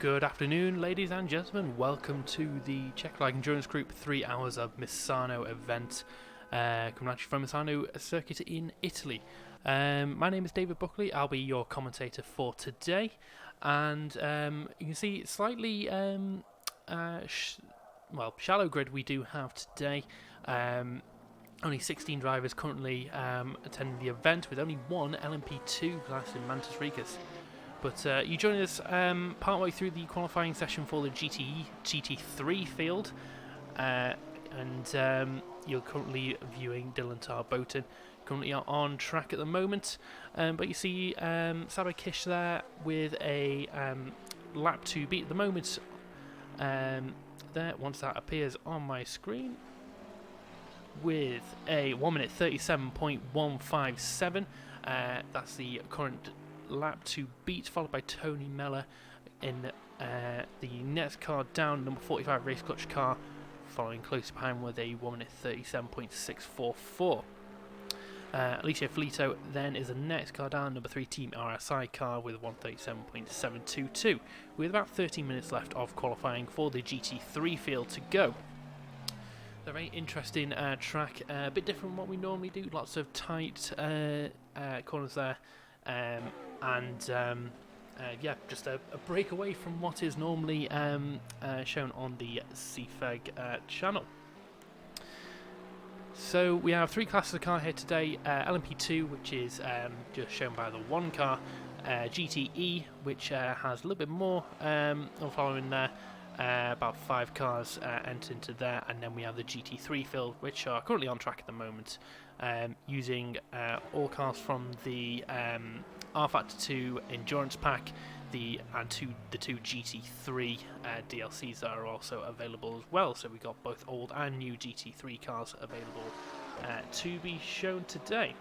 Good afternoon, ladies and gentlemen. Welcome to the Czech Endurance Group 3 hours of Misano event coming at you from Misano circuit in Italy. My name is David Buckley. I'll be your commentator for today, and you can see slightly shallow grid we do have today. Only 16 drivers currently attending the event, with only one LMP2 class in Mantas Ricas. But you join us partway through the qualifying session for the GTE GT3 field, and you're currently viewing Dylan Tarboten, currently on track at the moment. But you see Saba Kish there with a lap to beat at the moment. There, once that appears on my screen, with a 1 minute 37.157. That's the current lap to beat, followed by Tony Meller in the next car down, number 45 race clutch car, following close behind with a 1 minute 37.644. Alicia Filito then is the next car down, number 3 Team RSI car with 137.722, with about 13 minutes left of qualifying for the GT3 field to go. A very interesting track, a bit different from what we normally do, lots of tight corners there. Yeah, just a break away from what is normally shown on the CFEG channel. So we have 3 classes of car here today: LMP2, which is just shown by the one car; GTE, which has a little bit more following there. About 5 cars entered into there, and then we have the GT3 field, which are currently on track at the moment, using all cars from the Rfactor2 endurance pack, the two GT3 DLCs that are also available as well. So we've got both old and new GT3 cars available to be shown today.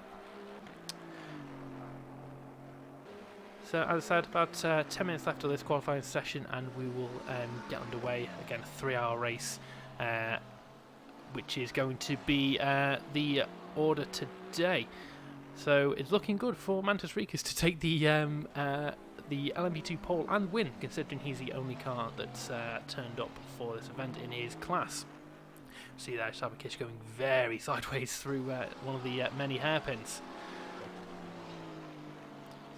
So as I said, about 10 minutes left of this qualifying session, and we will get underway. Again, a 3-hour race, which is going to be the order today. So it's looking good for Mantas Ricas to take the LMP2 pole and win, considering he's the only car that's turned up for this event in his class. See there, Sabakish going very sideways through one of the many hairpins.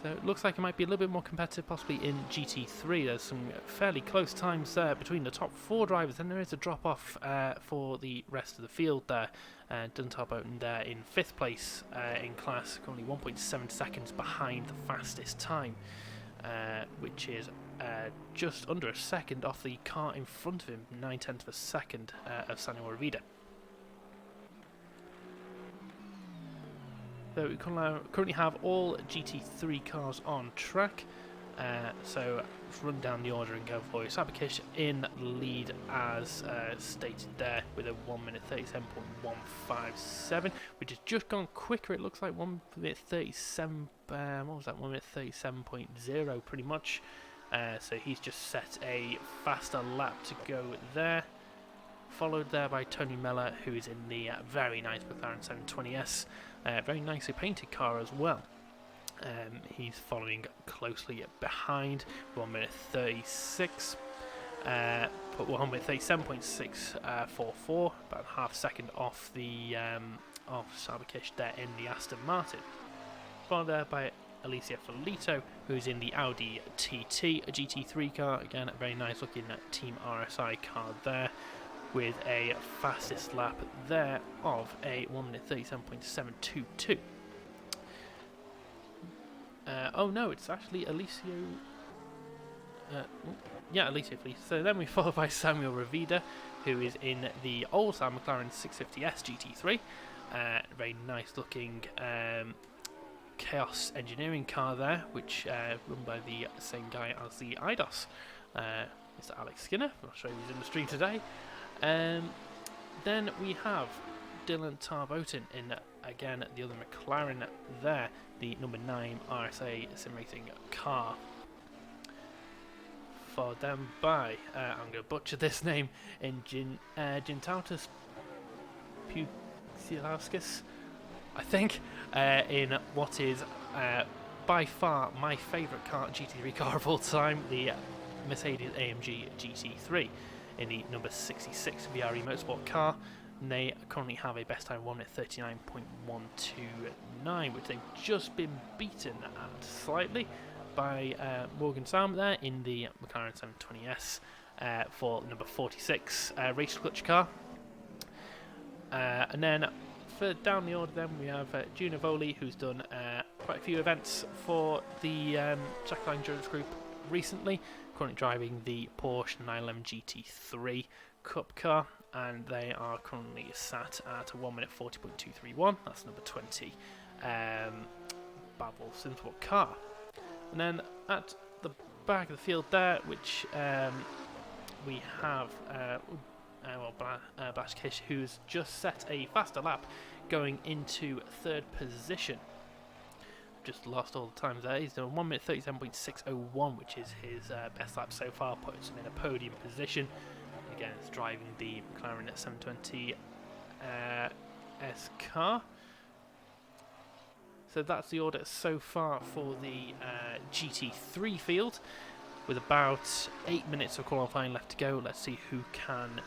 So it looks like it might be a little bit more competitive possibly in GT3. There's some fairly close times there between the top 4 drivers, and there is a drop-off for the rest of the field there. Dylan Tarboten there in 5th place in class, currently 1.7 seconds behind the fastest time, which is just under a second off the car in front of him, 9/10 of a second of Samuel Revida. So we currently have all GT3 cars on track. So let's run down the order and go for Sabakish in lead as stated there, with a 1 minute 37.157, which has just gone quicker. It looks like 1 minute 37. What was that? 1 minute 37.0 pretty much. So he's just set a faster lap to go there. Followed there by Tony Meller, who is in the very nice McLaren 720S. Very nicely painted car as well. He's following closely behind, 1 minute 36. Put 1 minute 37.644, about half second off the of Sabakish there in the Aston Martin. Followed there by Alicia Filito, who's in the Audi TT, a GT3 car. Again, a very nice looking Team RSI car there, with a fastest lap there of a 1 minute 37.722. Oh no, it's actually Alicia. Alicia, please. So then we followed by Samuel Revida, who is in the old McLaren 650S GT3. Very nice looking Chaos Engineering car there, which run by the same guy as the IDOS, Mr. Alex Skinner. I'm not sure if he's in the stream today. Then we have Dylan Tarboten in, again, the other McLaren there, the number 9 RSA sim racing car. Followed then by, I'm going to butcher this name, in Gintautas Pucilauskas, I think, in what is by far my favourite GT3 car of all time, the Mercedes-AMG GT3 in the number 66 VRE Motorsport car. And they currently have a best time 1 minute 39.129, which they've just been beaten at slightly by Morgan Sam there in the McLaren 720S for number 46 race clutch car. And then for down the order, then we have Gino Voli, who's done quite a few events for the Jackline Endurance Group recently, currently driving the Porsche 911 GT3 Cup car, and they are currently sat at a 1 minute 40.231. That's number 20 Babel Synthwalk car. And then at the back of the field there, which we have Bashkish, who's just set a faster lap going into third position. Just lost all the times there. He's done 1 minute 37.601, which is his best lap so far, puts him in a podium position. Again, it's driving the McLaren 720 S car. So that's the order so far for the GT3 field, with about 8 minutes of qualifying left to go. Let's see who can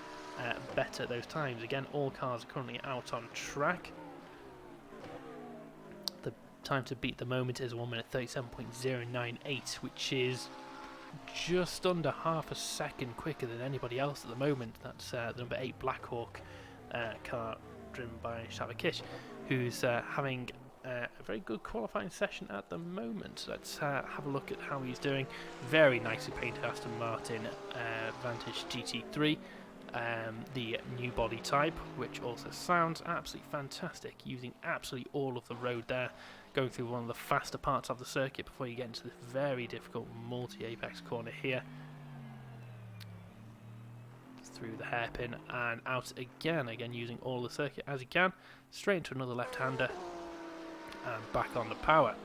better those times. Again, all cars are currently out on track. The time to beat the moment is 1 minute 37.098, which is just under half a second quicker than anybody else at the moment. That's the number 8 Blackhawk car driven by Shavakish, who's having a very good qualifying session at the moment. Let's have a look at how he's doing. Very nicely painted Aston Martin Vantage GT3, the new body type, which also sounds absolutely fantastic, using absolutely all of the road there, going through one of the faster parts of the circuit before you get into this very difficult multi-apex corner here. Through the hairpin and out again using all the circuit as you can, straight into another left-hander and back on the power.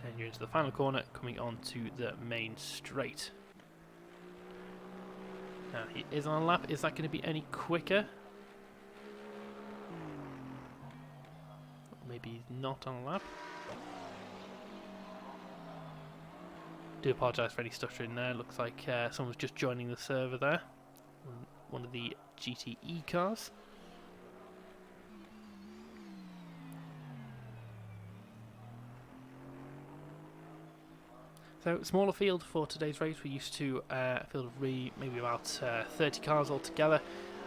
Then you're into the final corner, coming on to the main straight. Now he is on a lap. Is that going to be any quicker? Maybe he's not on a lap. Do apologise for any stuttering there. Looks like someone's just joining the server there. One of the GTE cars. So, smaller field for today's race. We're used to a field of maybe about 30 cars altogether,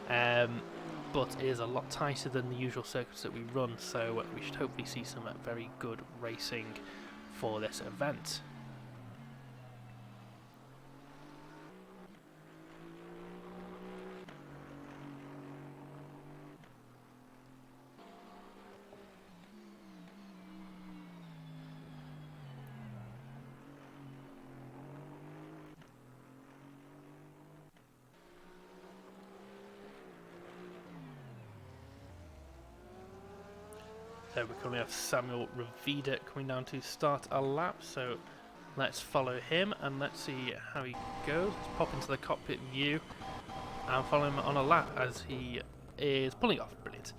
but it is a lot tighter than the usual circuits that we run, so we should hopefully see some very good racing for this event. So we currently have Samuel Ravida coming down to start a lap, so let's follow him and let's see how he goes. Let's pop into the cockpit view and follow him on a lap as he is pulling off. Brilliant.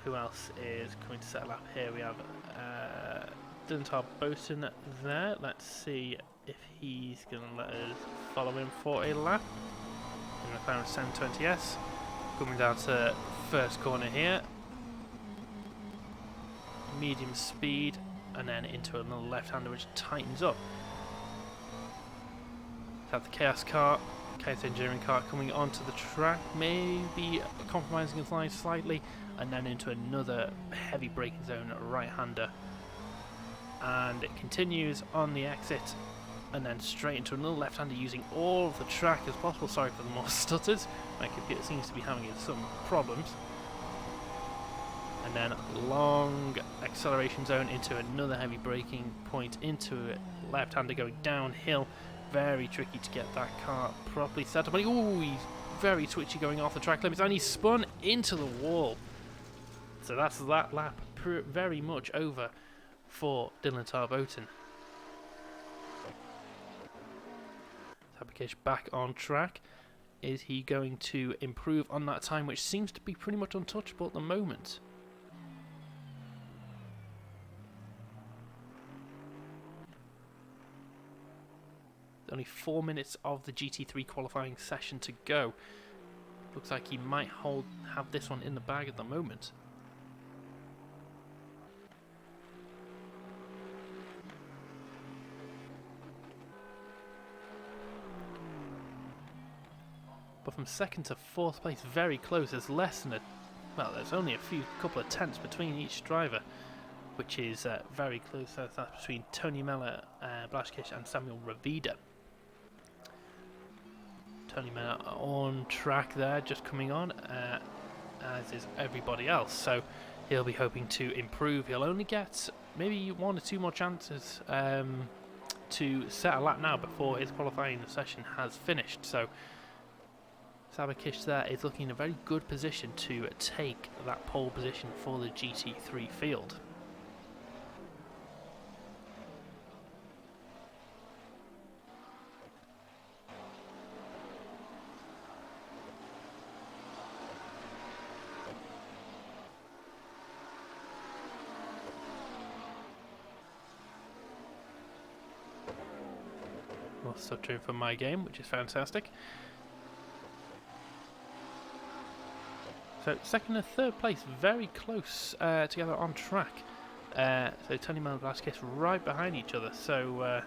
Who else is coming to set a lap here? We have Duntar Boaton there. Let's see if he's going to let us follow him for a lap in the McLaren 720S. Coming down to first corner here, medium speed, and then into another left-hander which tightens up. Have the Chaos car, Chaos Engineering car coming onto the track, maybe compromising his line slightly, and then into another heavy braking zone right-hander. And it continues on the exit, and then straight into another left-hander using all of the track as possible. Sorry for the more stutters, my computer seems to be having some problems. And then long acceleration zone into another heavy braking point, into a left-hander going downhill. Very tricky to get that car properly set up. Ooh, he's very twitchy going off the track limits, and he spun into the wall. So that's that lap very much over for Dylan Tarboton. Tabakesh back on track. Is he going to improve on that time, which seems to be pretty much untouchable at the moment? Only 4 minutes of the GT3 qualifying session to go. Looks like he might have this one in the bag at the moment. But from second to fourth place, very close. There's less than there's only a couple of tenths between each driver, which is very close. That's between Tony Miller, Blaszkisz and Samuel Ravida. Tony Miller on track there, just coming on, as is everybody else. So he'll be hoping to improve. He'll only get maybe 1 or 2 more chances to set a lap now before his qualifying session has finished. So Blaszkisz there is looking in a very good position to take that pole position for the GT3 field. More stuttering from my game, which is fantastic. So second and third place, very close together on track. So Tony Miller and Blaszkisz right behind each other. So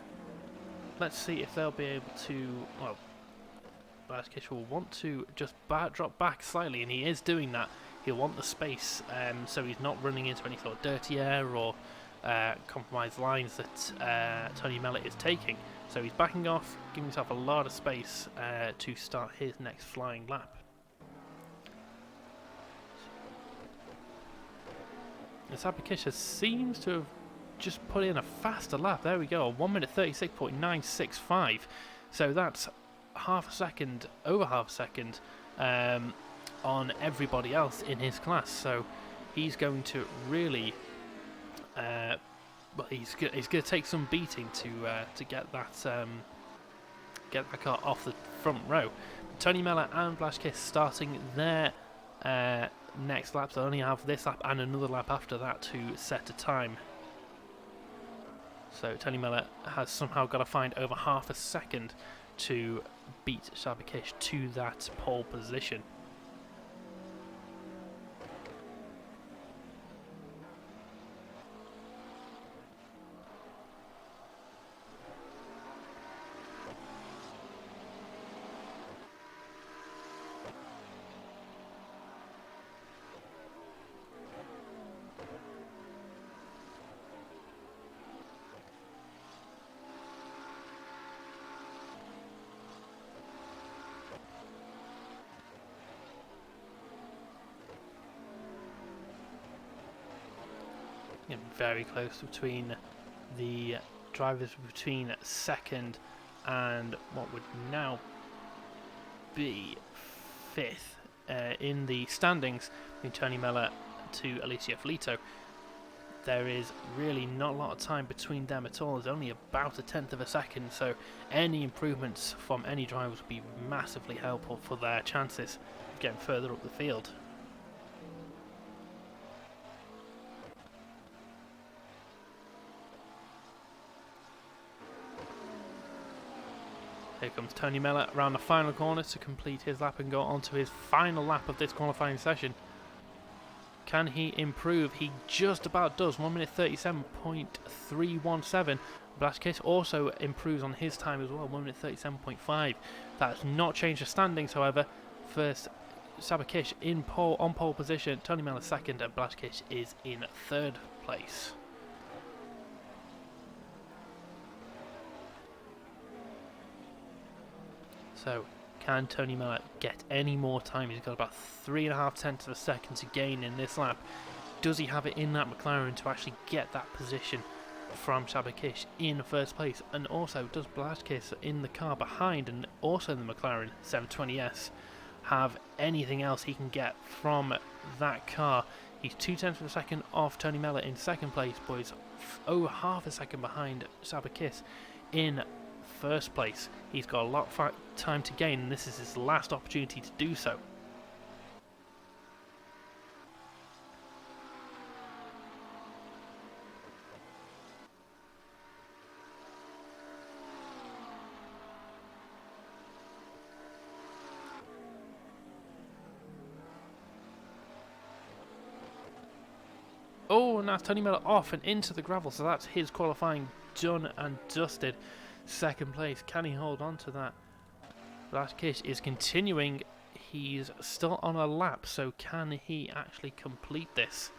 let's see if they'll be able to. Well, Blaszkisz will want to just drop back slightly, and he is doing that. He'll want the space, so he's not running into any sort of dirty air or compromised lines that Tony Miller is taking. So he's backing off, giving himself a lot of space to start his next flying lap. And Blaszkisz seems to have just put in a faster lap. There we go, 1 minute 36.965. So that's over half a second on everybody else in his class. So he's going to really, he's going to take some beating to get that car off the front row. Tony Miller and Blaszkisz starting their next laps. They'll only have this lap and another lap after that to set a time. So Tony Miller has somehow got to find over half a second to beat Blaszkisz to that pole position. Very close between the drivers between second and what would now be fifth in the standings between Tony Miller to Alicia Filito. There is really not a lot of time between them at all. There's only about a tenth of a second, so any improvements from any drivers would be massively helpful for their chances of getting further up the field. Here comes Tony Miller around the final corner to complete his lap and go on to his final lap of this qualifying session. Can he improve? He just about does. 1 minute 37.317. Blaszkisz also improves on his time as well. 1 minute 37.5. That has not changed the standings, however. First, Blaszkisz on pole position. Tony Miller second, and Blaszkisz is in third place. So, can Tony Miller get any more time? He's got about 3.5 tenths of a second to gain in this lap. Does he have it in that McLaren to actually get that position from Blaszkisz in first place? And also, does Blaszkisz in the car behind and also the McLaren 720S have anything else he can get from that car? He's 2 tenths of a second off Tony Miller in second place, but he's over half a second behind Blaszkisz in first place. He's got a lot of time to gain, and this is his last opportunity to do so. Oh, and that's Tony Miller off and into the gravel, so that's his qualifying done and dusted. Second place, can he hold on to that? Blatkish is continuing. He's still on a lap, so can he actually complete this?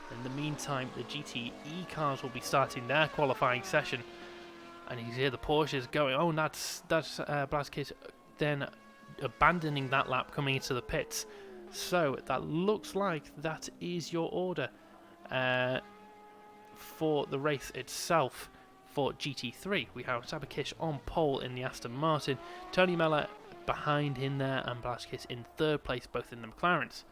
In the meantime, the GTE cars will be starting their qualifying session. And you hear the Porsches going. Oh, that's Blatkish then abandoning that lap, coming into the pits. So that looks like that is your order for the race itself. For GT3, we have Sabakish on pole in the Aston Martin, Tony Miller behind in there, and Blatkish in third place, both in the McLarens.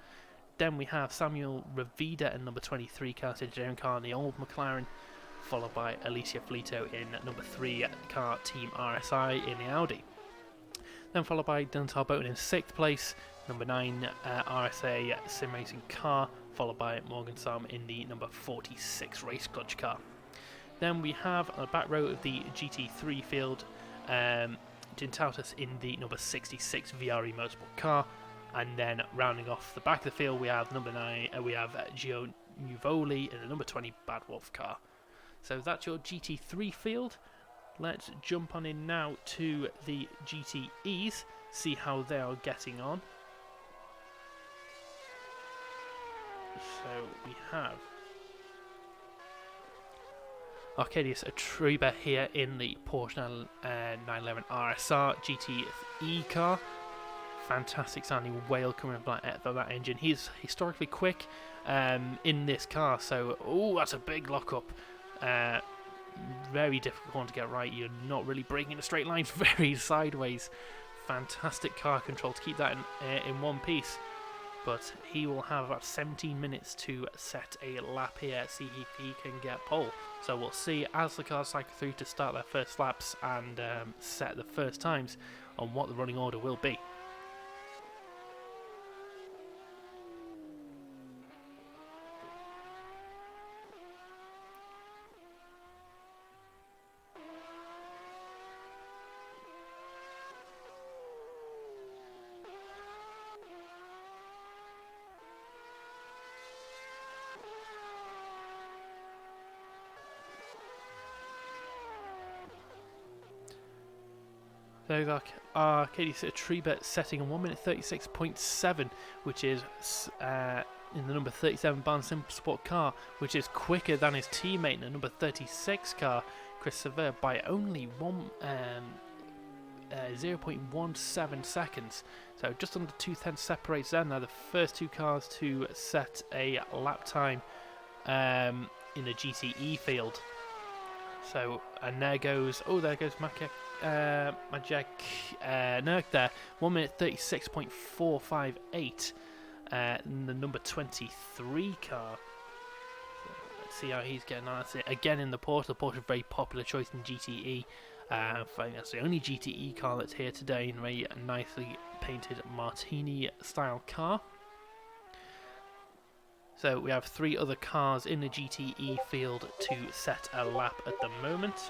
Then we have Samuel Ravida in number 23 car, engineering car in the old McLaren, followed by Alicia Flito in number 3 car, Team RSI in the Audi. Then followed by Duntar Bowden in 6th place, number 9 RSA Sim Racing car, followed by Morgan Sam in the number 46 Race Clutch car. Then we have on the back row of the GT3 field, Gintautas in the number 66 VRE Motorsport car, and then rounding off the back of the field we have number 9. We have Gio Nuvoli in the number 20 Bad Wolf car. So that's your GT3 field. Let's jump on in now to the GTEs, see how they are getting on. So we have Arkadiusz Atruba here in the Porsche 911 RSR GTE car. Fantastic sounding whale coming from that engine. He's historically quick in this car, so that's a big lockup. Very difficult one to get right. You're not really braking in a straight line, very sideways. Fantastic car control to keep that in one piece. But he will have about 17 minutes to set a lap here, see if he can get pole. So we'll see as the cars cycle through to start their first laps and set the first times on what the running order will be. So we've got Arkadiusz Atruba setting a 1 minute 36.7, which is in the number 37 Barn Simple Sport car, which is quicker than his teammate in the number 36 car, Chris Sever, by only 0.17 seconds. So just under 2/10 separates them. Now the first two cars to set a lap time in the GTE field. So, and there goes Majek Nurk there, 1 minute 36.458 in the number 23 car. So let's see how he's getting on. That's it. Again in the Porsche. The Porsche, a very popular choice in GTE. I think that's the only GTE car that's here today in a very nicely painted Martini style car. So we have 3 other cars in the GTE field to set a lap at the moment.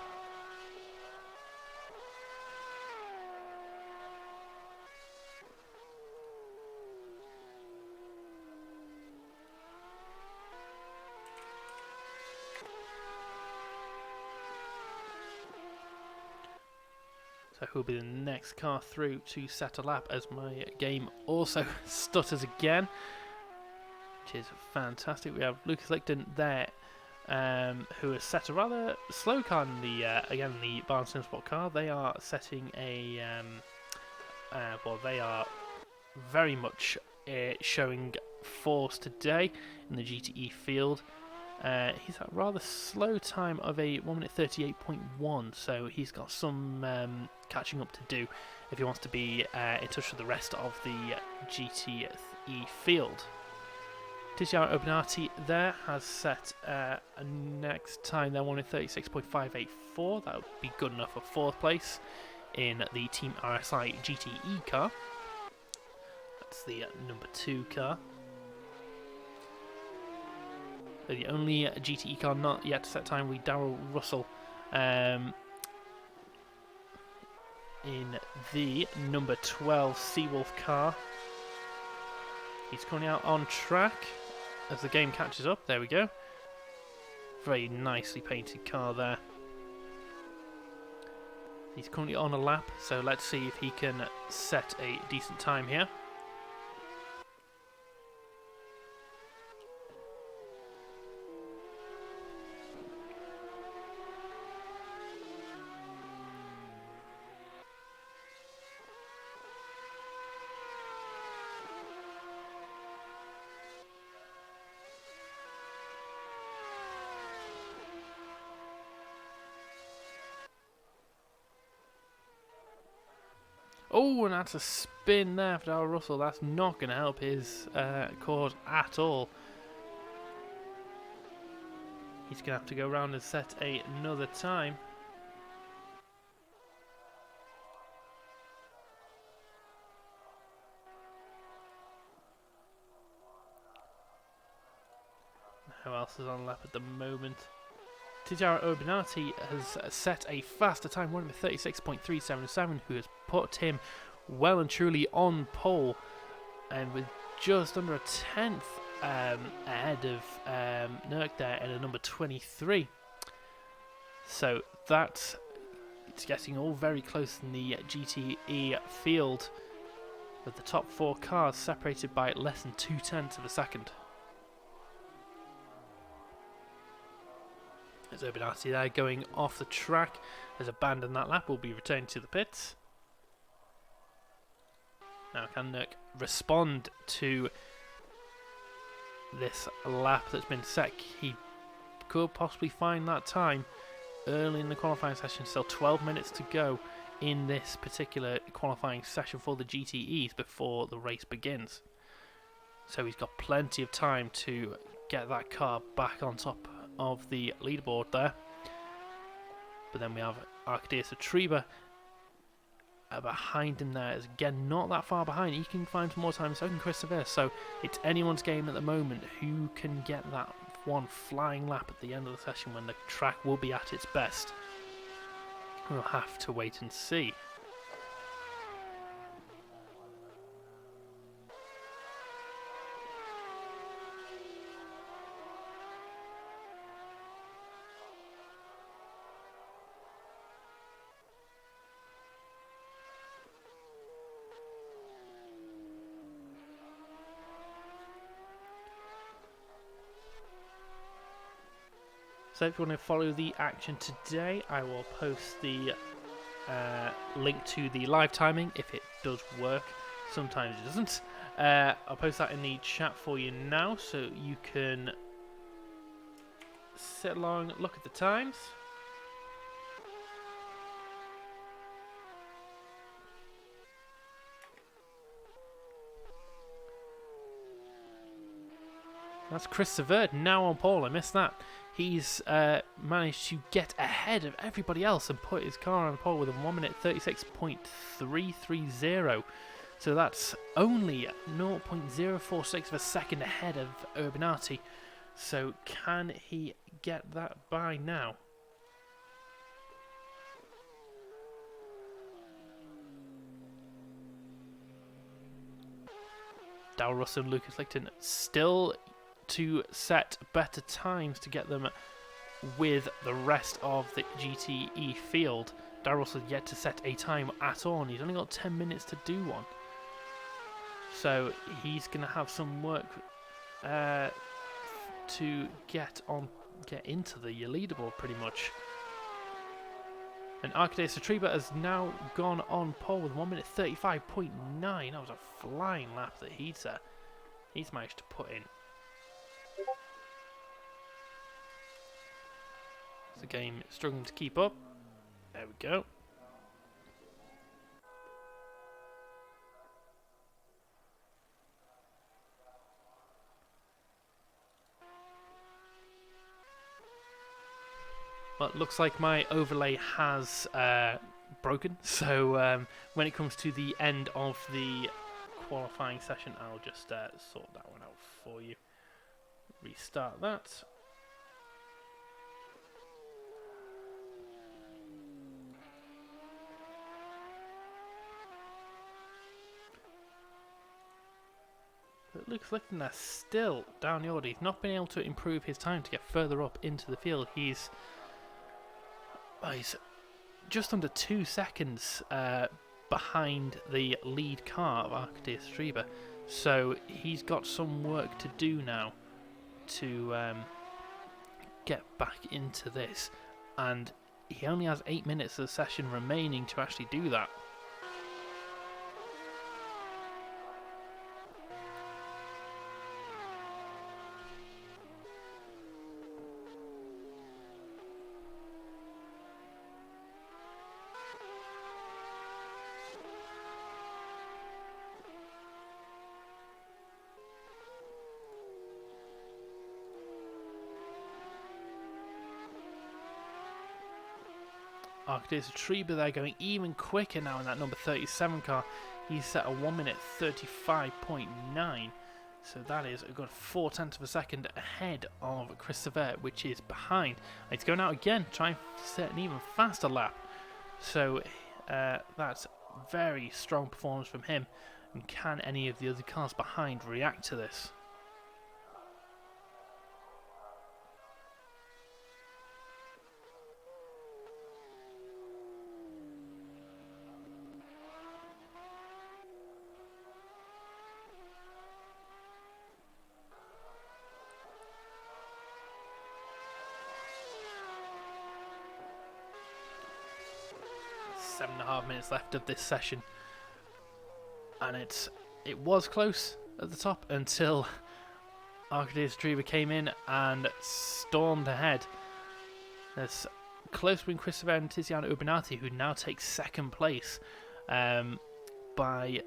So who will be the next car through to set a lap, as my game also stutters again, which is fantastic. We have Lucas Lichten there, who has set a rather slow car in the again the Barn Simsport car. They are setting a they are very much showing force today in the GTE field. He's at a rather slow time of a 1 minute 38.1, so he's got some catching up to do if he wants to be in touch with the rest of the GTE field. Tiziano Obanati there has set a next time there 1 minute 36.584. That would be good enough for 4th place in the Team RSI GTE car. That's the number 2 car. So the only GTE car not yet to set time will be Darrell Russell in the number 12 Seawolf car. He's currently out on track as the game catches up. There we go. Very nicely painted car there. He's currently on a lap, so let's see if he can set a decent time here. Oh, and that's a spin there for Darrell Russell. That's not going to help his cause at all. He's going to have to go around and set another time. Who else is on lap at the moment? Tijara Urbanati has set a faster time, running with 36.377, who has put him well and truly on pole, and with just under a tenth ahead of Nurk there in a number 23. So that's it's getting all very close in the GTE field, with the top 4 cars separated by less than 0.2 of a second. There's Urbanati there going off the track, has abandoned that lap, will be returned to the pits. Now can Nurk respond to this lap that's been set? He could possibly find that time early in the qualifying session. Still 12 minutes to go in this particular qualifying session for the GTEs before the race begins. So he's got plenty of time to get that car back on top of the leaderboard there. But then we have Rfactor2 behind him there. Is again not that far behind. He can find some more time, so can Christopher. So it's anyone's game at the moment who can get that one flying lap at the end of the session when the track will be at its best. We'll have to wait and see. So if you want to follow the action today, I will post the link to the live timing if it does work. Sometimes it doesn't. I'll post that in the chat for you now, so you can sit along, look at the times. That's Chris Savert now on pole. I missed that. He's managed to get ahead of everybody else and put his car on pole with a 1 minute 36.330. So that's only 0.046 of a second ahead of Urbanati. So can he get that by now? Darrell Russell and Lucas Licton still to set better times to get them with the rest of the GTE field. Darrell Russell yet to set a time at all, and he's only got 10 minutes to do one. So he's going to have some work to get into the leaderboard pretty much. And Rfactor2 has now gone on pole with 1 minute 35.9. That was a flying lap that he's managed to put in. The game struggling to keep up. There we go. Well, it looks like my overlay has broken. So when it comes to the end of the qualifying session, I'll just sort that one out for you. Restart that. But Lucas Lichtenstein still down the order. He's not been able to improve his time to get further up into the field. He's just under 2 seconds behind the lead car of Rfactor2. So he's got some work to do now to get back into this. And he only has 8 minutes of the session remaining to actually do that. Rfactor2 there going even quicker now in that number 37 car. He's set a 1 minute 35.9. So that is a good 0.4 of a second ahead of Christopher, which is behind. He's going out again, trying to set an even faster lap. So that's very strong performance from him. And can any of the other cars behind react to this? Seven and a half minutes left of this session, and it was close at the top until Rfactor2 came in and stormed ahead. There's close between Christopher and Tiziano Urbanati, who now takes second place by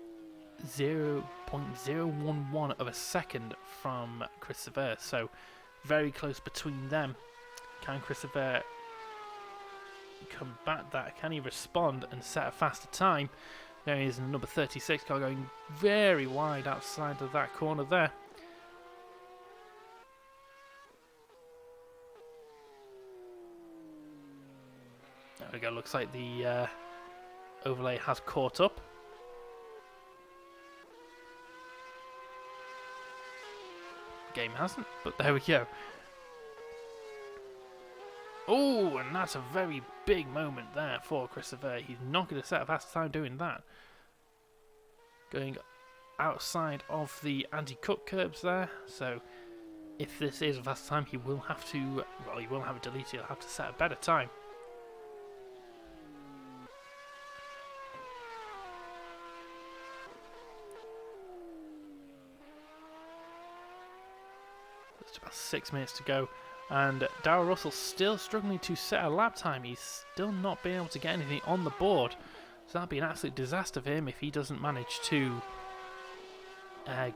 0.011 of a second from Christopher. So very close between them. Can Christopher combat that? Can he respond and set a faster time? There he is in the number 36 car, going very wide outside of that corner there. There we go, looks like the overlay has caught up. Game hasn't, but there we go. Oh, and that's a very big moment there for Christopher. He's not going to set a fast time doing that. Going outside of the anti-cut curbs there. So if this is a fast time, he will have to, well, he won't have it deleted. He'll have to set a better time. Just about 6 minutes to go. And Darrell Russell still struggling to set a lap time. He's still not been able to get anything on the board. So that'd be an absolute disaster for him if he doesn't manage to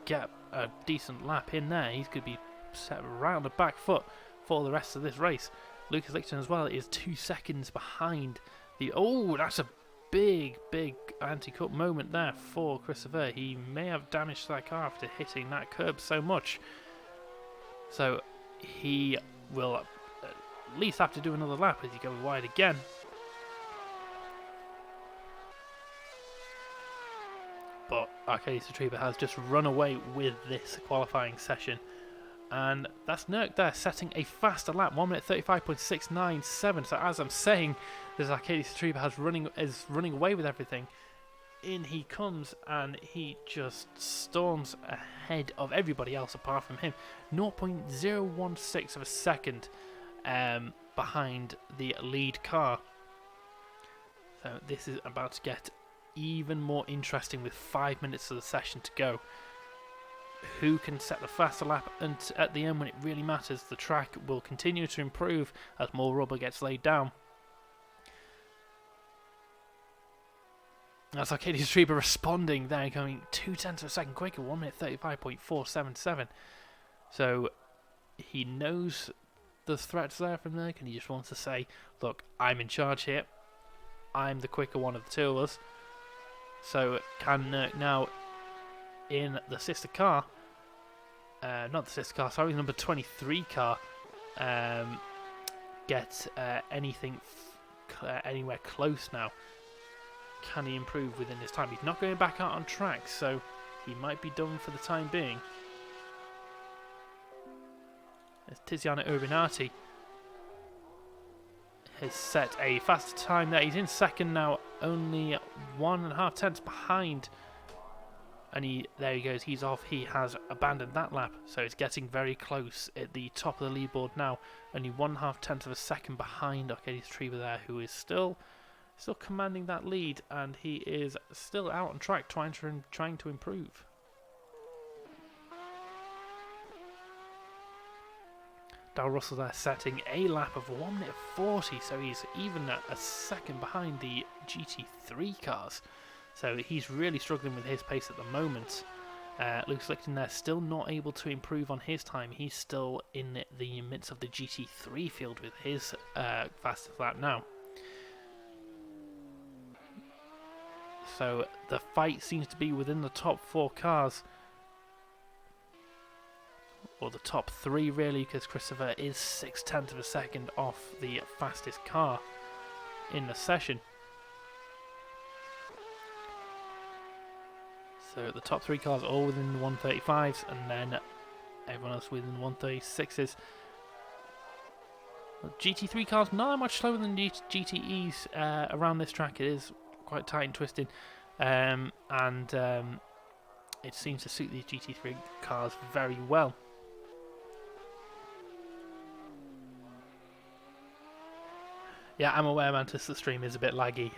get a decent lap in there. He's going to be set right on the back foot for the rest of this race. Lucas Lichtenstein as well is 2 seconds behind the... Oh, that's a big anti-cut moment there for Christopher. He may have damaged that car after hitting that curb so much. So he will at least have to do another lap as he goes wide again. But Rfactor2 has just run away with this qualifying session. And that's Nurk there, setting a faster lap, 1 minute 35.697. So as I'm saying, this Rfactor2 is running away with everything. In he comes, and he just storms ahead of everybody else apart from him. 0.016 of a second behind the lead car. So this is about to get even more interesting with 5 minutes of the session to go. Who can set the faster lap? And at the end, when it really matters, the track will continue to improve as more rubber gets laid down. That's Rfactor2 responding there, going 0.2 of a second quicker, 1 minute 35.477. So he knows the threats there from Nurk, and he just wants to say, look, I'm in charge here. I'm the quicker one of the two of us. So can Nurk now, in the sister car, not the sister car, sorry, number 23 car, get anything anywhere close now? Can he improve within his time? He's not going back out on track, so he might be done for the time being. as Tiziano Urbinati has set a faster time there. He's in second now, only 1.5 tenths behind. And there he goes, he's off. He has abandoned that lap, so it's getting very close at the top of the leaderboard now. Only 1.5 tenths of a second behind Arcadius Treba there, who is still commanding that lead, and he is still out on track trying to improve. Darrell Russell there setting a lap of 1 minute 40, so he's even a second behind the GT3 cars. So he's really struggling with his pace at the moment. Luke Slickton there still not able to improve on his time. He's still in the midst of the GT3 field with his fastest lap now. So the fight seems to be within the top 4 cars. Or the top 3 really, because Christopher is 0.6 of a second off the fastest car in the session. So the top 3 cars all within the 135s, and then everyone else within the 136s. The GT3 cars not that much slower than GTEs around this track. It is quite tight and twisted, and it seems to suit these GT3 cars very well. Yeah, I'm aware, Mantis, the stream is a bit laggy.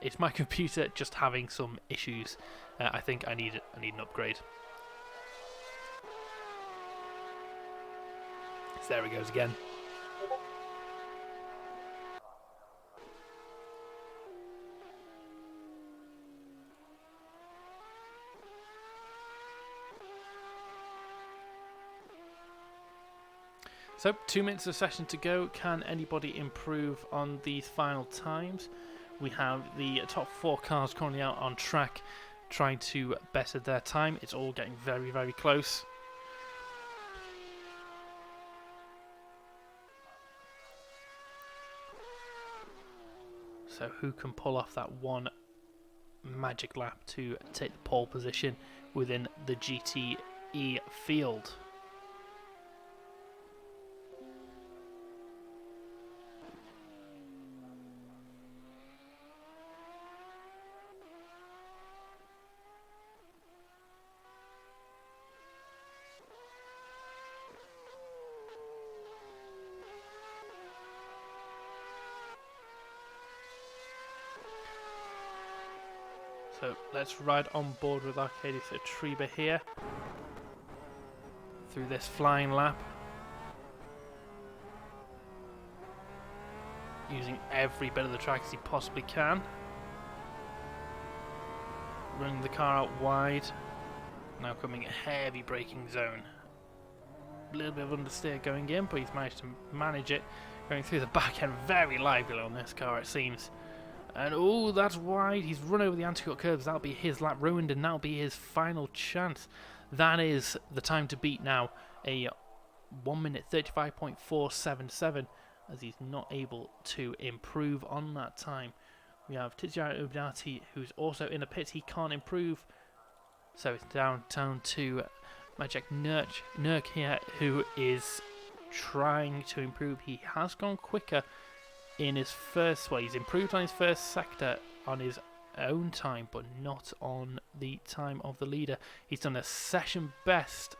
It's my computer just having some issues. I think I need an upgrade. So there he goes again. So 2 minutes of session to go. Can anybody improve on these final times? We have the top 4 cars currently out on track trying to better their time. It's all getting very, very close. So who can pull off that one magic lap to take the pole position within the GTE field? So let's ride on board with Arcadius Treba here through this flying lap, using every bit of the track as he possibly can, running the car out wide, now coming a heavy braking zone. A little bit of understeer going in, but he's managed to manage it, going through the back end very lively on this car it seems. And oh, that's wide. He's run over the anti-cut curbs. That'll be his lap ruined, and that'll be his final chance. That is the time to beat now. A 1 minute 35.477, as he's not able to improve on that time. We have Tiziano Urbinati, who's also in the pits. He can't improve. So it's down to Maciek Nurk here, who is trying to improve. He has gone quicker in his first, well, he's improved on his first sector on his own time, but not on the time of the leader. He's done a session best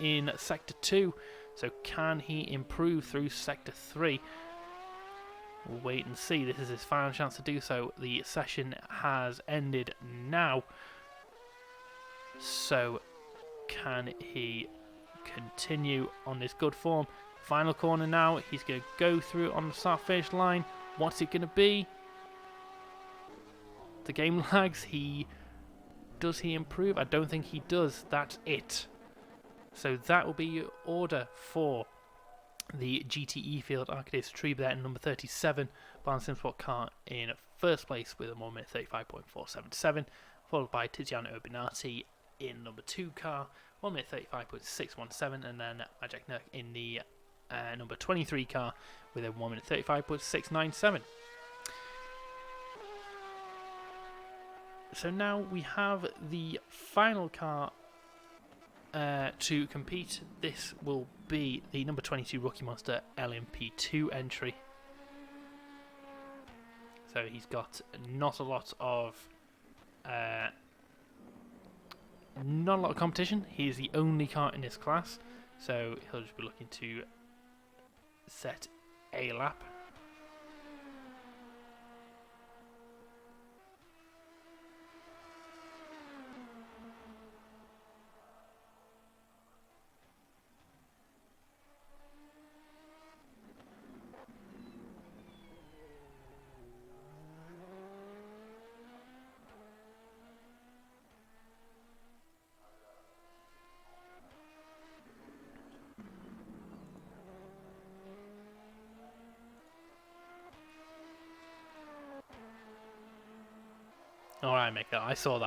in sector 2, so can he improve through sector 3? We'll wait and see. This is his final chance to do so. The session has ended now, so can he continue on this good form? Final corner now, he's going to go through on the start-finish line. What's it going to be? The game lags. Does he improve? I don't think he does. That's it. So that will be your order for the GTE field. Arcadius Treba there in number 37. Barnes Simsport car in first place with a 1 minute 35.477, followed by Tiziano Urbinati in number 2 car, 1 minute 35.617, and then Maciek Nurk in the number 23 car with a 1 minute 35.697. So now we have the final car to compete, this will be the number 22 Rookie Monster LMP2 entry. So he's got not a lot of competition. He is the only car in his class, so he'll just be looking to set a lap. Alright, Mika, I saw that.